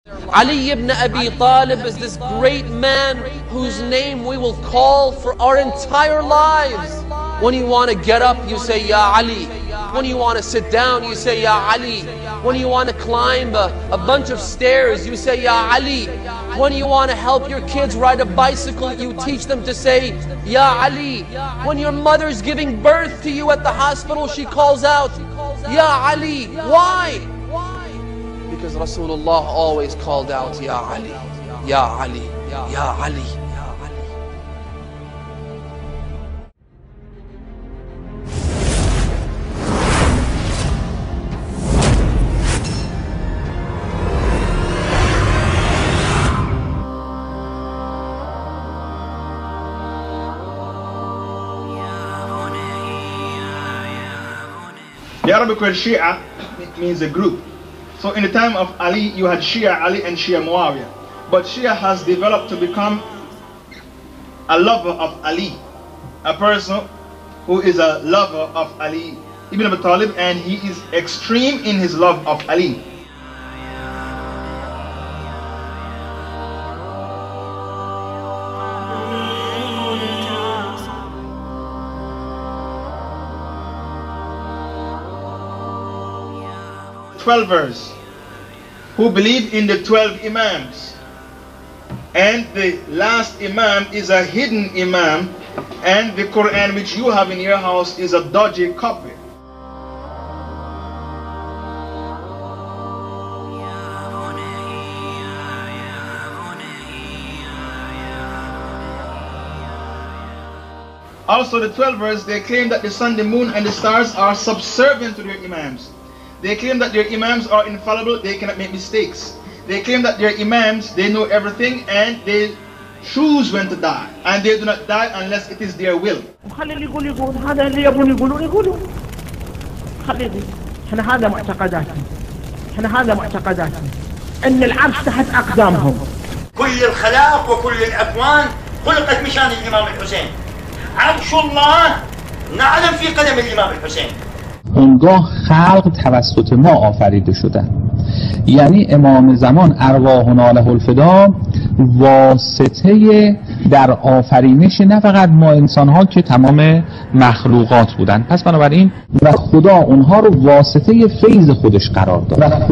Ali ibn Abi Talib is this great man whose name we will call for our entire lives. When you want to get up, you say, Ya Ali. When you want to sit down, you say, Ya Ali. When you want to climb a bunch of stairs, you say, Ya Ali. When you want to help your kids ride a bicycle, you teach them to say, Ya Ali. When your mother's giving birth to you at the hospital, she calls out, Ya Ali. Why? Because Rasulullah always called out, Ya Ali, Ya Ali, Ya Ali. The Arabic word Shia means a group. So in the time of Ali, you had Shia Ali and Shia Muawiyah. But Shia has developed to become a lover of Ali. A person who is a lover of Ali ibn Abi Talib, and he is extreme in his love of Ali. Twelvers who believe in the 12 Imams, and the last Imam is a hidden Imam, and the Quran which you have in your house is a dodgy copy. Also the 12ers, they claim that the sun, the moon and the stars are subservient to their Imams. They claim that their Imams are infallible, they cannot make mistakes. They claim that their Imams, they know everything and they choose when to die. And they do not die unless it is their will. هذا معتقداتي ان العرش تحت اقدامهم. كل الخلائق وكل الاكوان خلقت مشان الامام الحسين. عرش الله نعلم في قدم الامام الحسين. اونگاه خلق توسط ما آفریده شدن. یعنی امام زمان ارواحنا له الفدا واسطه در آفرینش نه فقط ما انسان ها که تمام مخلوقات بودن. پس بنابراین و خدا اونها رو واسطه فیض خودش قرار داد.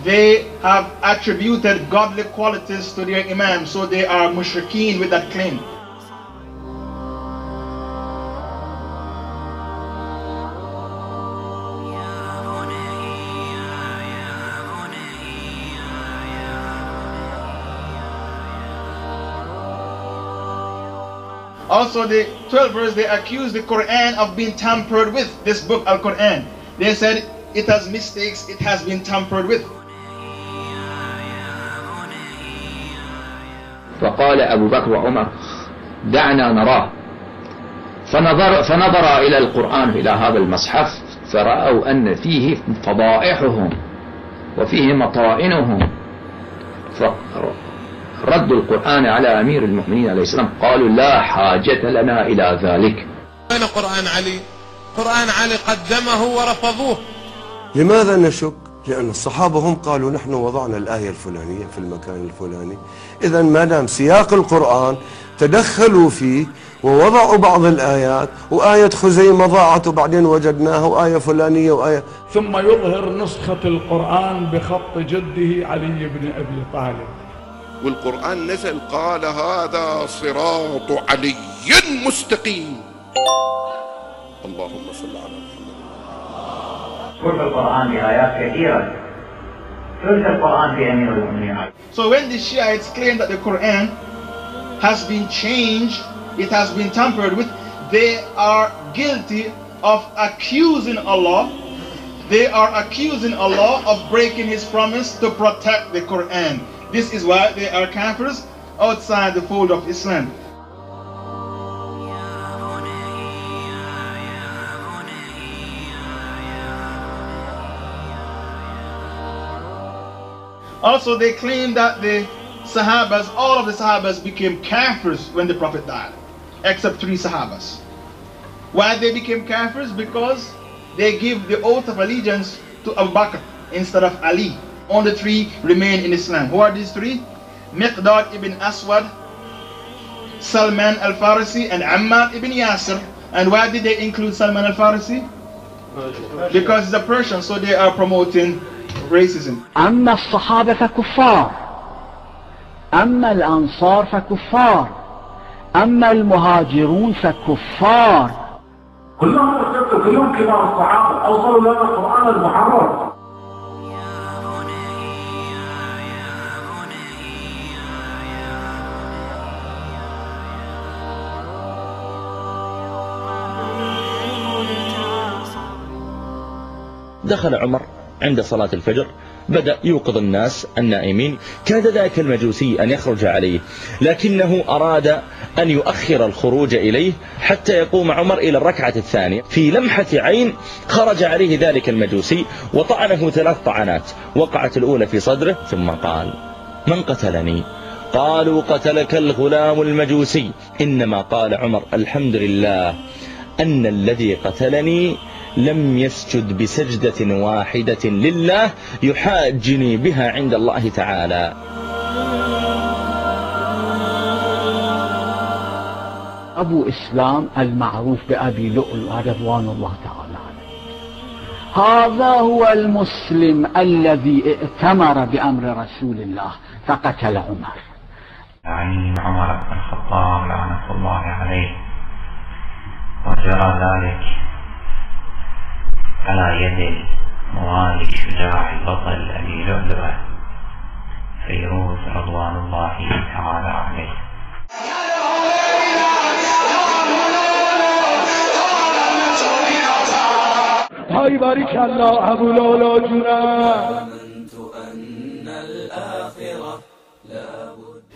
They have attributed godly qualities to their Imam, so they are mushrikeen with that claim. Also the 12ers, they accuse the Quran of being tampered with, this book Al-Quran. They said it has mistakes, it has been tampered with. فقال أبو بكر وعمر دعنا نراه، فنظر إلى القرآن إلى هذا المصحف فرأوا أن فيه فضائحهم وفيه مطائنهم، فردوا القرآن على أمير المؤمنين عليه السلام، قالوا لا حاجة لنا إلى ذلك. أين قرآن علي؟ قرآن علي قدمه ورفضوه. لماذا نشك؟ لأن الصحابة هم قالوا نحن وضعنا الآية الفلانية في المكان الفلاني. إذا ما دام سياق القرآن تدخلوا فيه ووضعوا بعض الآيات، وآية خزيمة ضاعت وبعدين وجدناها، وآية فلانية وآية، ثم يظهر نسخة القرآن بخط جده علي بن أبي طالب. والقرآن نزل قال هذا صراط علي مستقيم. اللهم صل على محمد. كل القرآن بآيات كثيرة. ثلث القرآن في أمير المؤمنين. So when the Shiites claim that the Quran has been changed, it has been tampered with, they are guilty of accusing Allah. They are accusing Allah of breaking His promise to protect the Quran. This is why they are kafirs outside the fold of Islam. Also, they claim that the Sahabas, all of the Sahabas became kafirs when the Prophet died, except 3 Sahabas. Why they became kafirs? Because they give the oath of allegiance to Abu Bakr instead of Ali. Only 3 remain in Islam. Who are these 3? Miqdad ibn Aswad, Salman al-Farisi, and Ammar ibn Yasir. And why did they include Salman al-Farisi? Because he's a Persian, so they are promoting racism. أما الصحابة فكفار، أما الأنصار فكفار، أما المهاجرون فكفار. كلهم ارتدوا، كلهم كبار الصحابة، أوصلوا لنا القرآن المحرر. دخل عمر عند صلاة الفجر، بدأ يوقظ الناس النائمين. كاد ذاك المجوسي أن يخرج عليه، لكنه أراد أن يؤخر الخروج إليه حتى يقوم عمر إلى الركعة الثانية. في لمحة عين خرج عليه ذلك المجوسي وطعنه 3 طعنات، وقعت الأولى في صدره، ثم قال: من قتلني؟ قالوا: قتلك الغلام المجوسي. إنما قال عمر: الحمد لله أن الذي قتلني لم يسجد بسجدة واحدة لله يحاجني بها عند الله تعالى. أبو إسلام المعروف بأبي لؤلؤ رضوان الله تعالى عليه، هذا هو المسلم الذي ائتمر بأمر رسول الله فقتل عمر. عن عمر بن الخطاب لعنة الله عليه، وجرى ذلك على يد موالي الشجاع البطل أبي لؤلؤة فيروز رضوان الله تعالى عليه. هاي بارك الله أبو لؤلؤ جنا.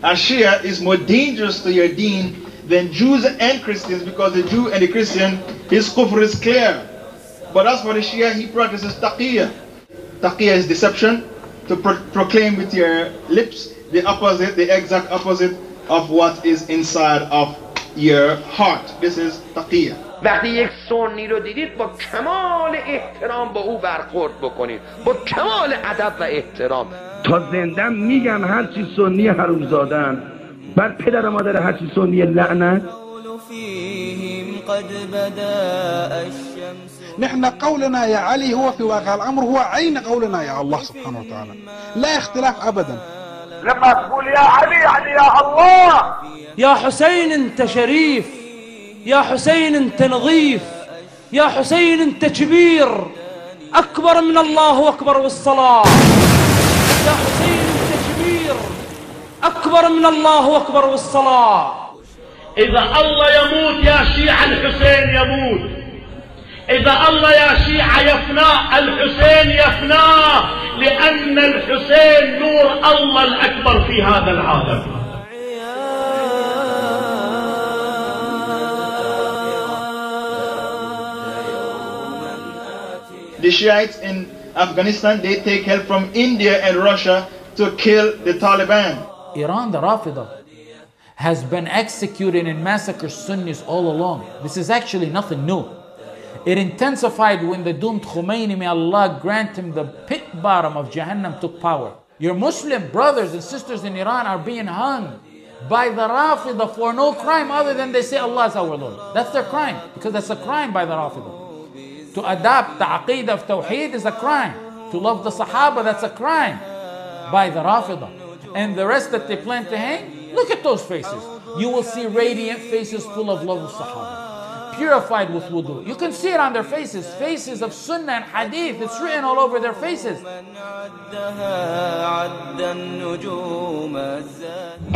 A Shia is more dangerous to your deen than Jews and Christians, because the Jew and the Christian, his kufr is clear. But as for the Shia, he practices taqiyya. Taqiyya is deception, to proclaim with your lips the opposite, the exact opposite of what is inside of your heart. This is taqiyya. وقتی یک سنی رو دیدید با کمال احترام با او برخورد بکنید، با کمال ادب و احترام. تا زندم میگم هرچی سنی حرومزادن، بعد پدر مادر هرچی سنی لعنت. نحن قولنا يا علي هو في واقع الأمر هو عين قولنا يا الله سبحانه وتعالى، لا اختلاف أبدا. لما تقول يا علي يعني يا الله. يا حسين انت شريف، يا حسين انت نظيف، يا حسين انت كبير، أكبر من الله أكبر والصلاة. يا حسين انت كبير، أكبر من الله أكبر والصلاة. إذا الله يموت يا شيعة الحسين يموت، إذا الله يا شيعة يفنى الحسين يفنى، لأن الحسين نور الله الأكبر في هذا العالم. The Shiites in Afghanistan, they take help from India and Russia to kill the Taliban. Iran, the Rafida, has been executing and massacred Sunnis all along. This is actually nothing new. It intensified when the doomed Khomeini, may Allah grant him the pit bottom of Jahannam, took power. Your Muslim brothers and sisters in Iran are being hung by the Rafida for no crime other than they say Allah is our Lord. That's their crime, because that's a crime by the Rafida. To adopt the Aqeedah of Tawheed is a crime. To love the Sahaba, that's a crime by the Rafida. And the rest that they plan to hang, look at those faces. You will see radiant faces full of love of Sahaba, purified with wudu. You can see it on their faces, faces of Sunnah and Hadith. It's written all over their faces.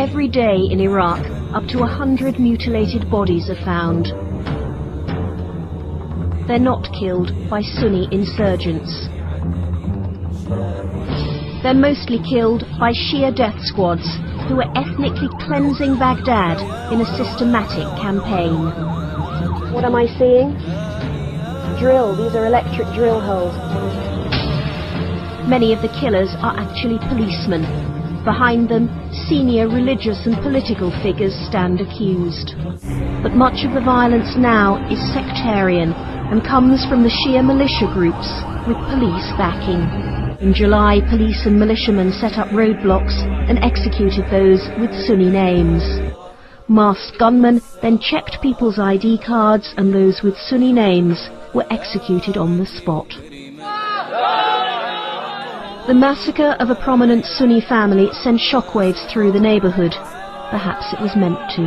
Every day in Iraq, up to 100 mutilated bodies are found. They're not killed by Sunni insurgents. They're mostly killed by Shia death squads who are ethnically cleansing Baghdad in a systematic campaign. What am I seeing? Drill. These are electric drill holes. Many of the killers are actually policemen. Behind them, senior religious and political figures stand accused. But much of the violence now is sectarian and comes from the Shia militia groups with police backing. In July, police and militiamen set up roadblocks and executed those with Sunni names. Masked gunmen then checked people's ID cards, and those with Sunni names were executed on the spot. The massacre of a prominent Sunni family sent shockwaves through the neighborhood. Perhaps it was meant to.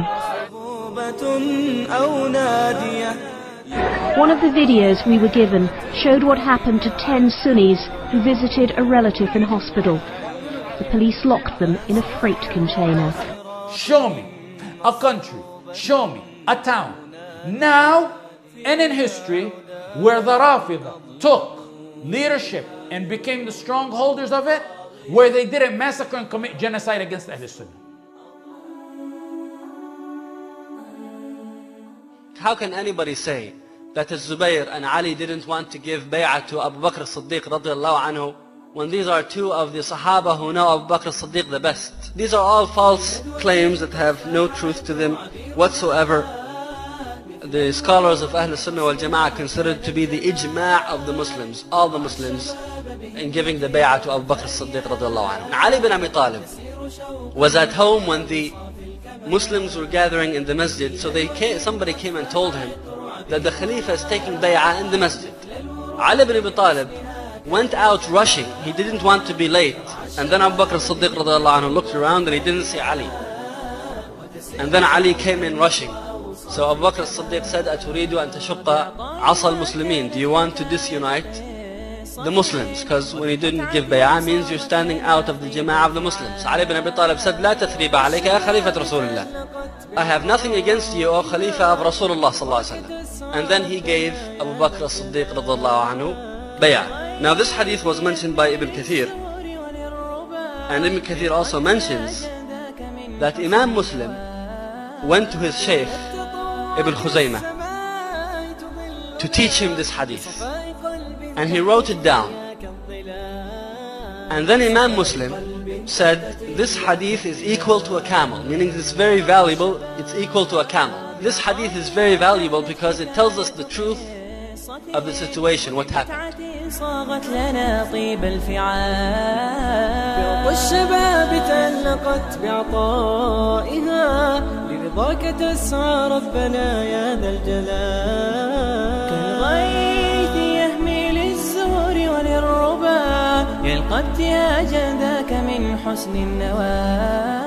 One of the videos we were given showed what happened to 10 Sunnis who visited a relative in hospital. The police locked them in a freight container. Show me a country, show me a town, now and in history, where the Rafida took leadership and became the strongholders of it, where they didn't massacre and commit genocide against Ahl Sunnah. How can anybody say that Zubayr and Ali didn't want to give bay'ah to Abu Bakr as-Siddiq radiallahu anhu, when these are two of the Sahaba who know Abu Bakr as-Siddiq the best? These are all false claims that have no truth to them whatsoever. The scholars of Ahl Sunnah wal Jama'ah consider it to be the ijma' of the Muslims, all the Muslims, in giving the bay'ah to Abu Bakr as-Siddiq radiallahu anhu. Ali bin Abi Talib was at home when the Muslims were gathering in the masjid, so somebody came and told him that the Khalifa is taking bay'ah in the masjid. Ali bin Abi Talib went out rushing. He didn't want to be late. And then Abu Bakr as-Siddiq radiallahu anhu looked around and he didn't see Ali. And then Ali came in rushing. So Abu Bakr as-Siddiq said, أتريد أن تشق عصا المسلمين? Do you want to disunite the Muslims? Because when you didn't give bay'ah means you're standing out of the jama'ah of the Muslims. Ali bin Abi Talib said, لا تثريب عليك يا خليفة رسول الله. I have nothing against you, O Khalifa of Rasulullah sallallahu alaihi wasallam. And then he gave Abu Bakr as-Siddiq radiallahu anhu bay'ah. Now this hadith was mentioned by Ibn Kathir. And Ibn Kathir also mentions that Imam Muslim went to his Shaykh Ibn Khuzaymah to teach him this hadith. And he wrote it down. And then Imam Muslim said, this hadith is equal to a camel, meaning it's very valuable, it's equal to a camel. This hadith is very valuable because it tells us the truth of the situation, what happened. صاغت لنا طيب الفعال والشباب تعلقت بعطائها لرضاك تسعى ربنا يا ذا الجلال كالغيث يهمي للزهور وللربا يلقى ابتهاج ذاك من حسن النوال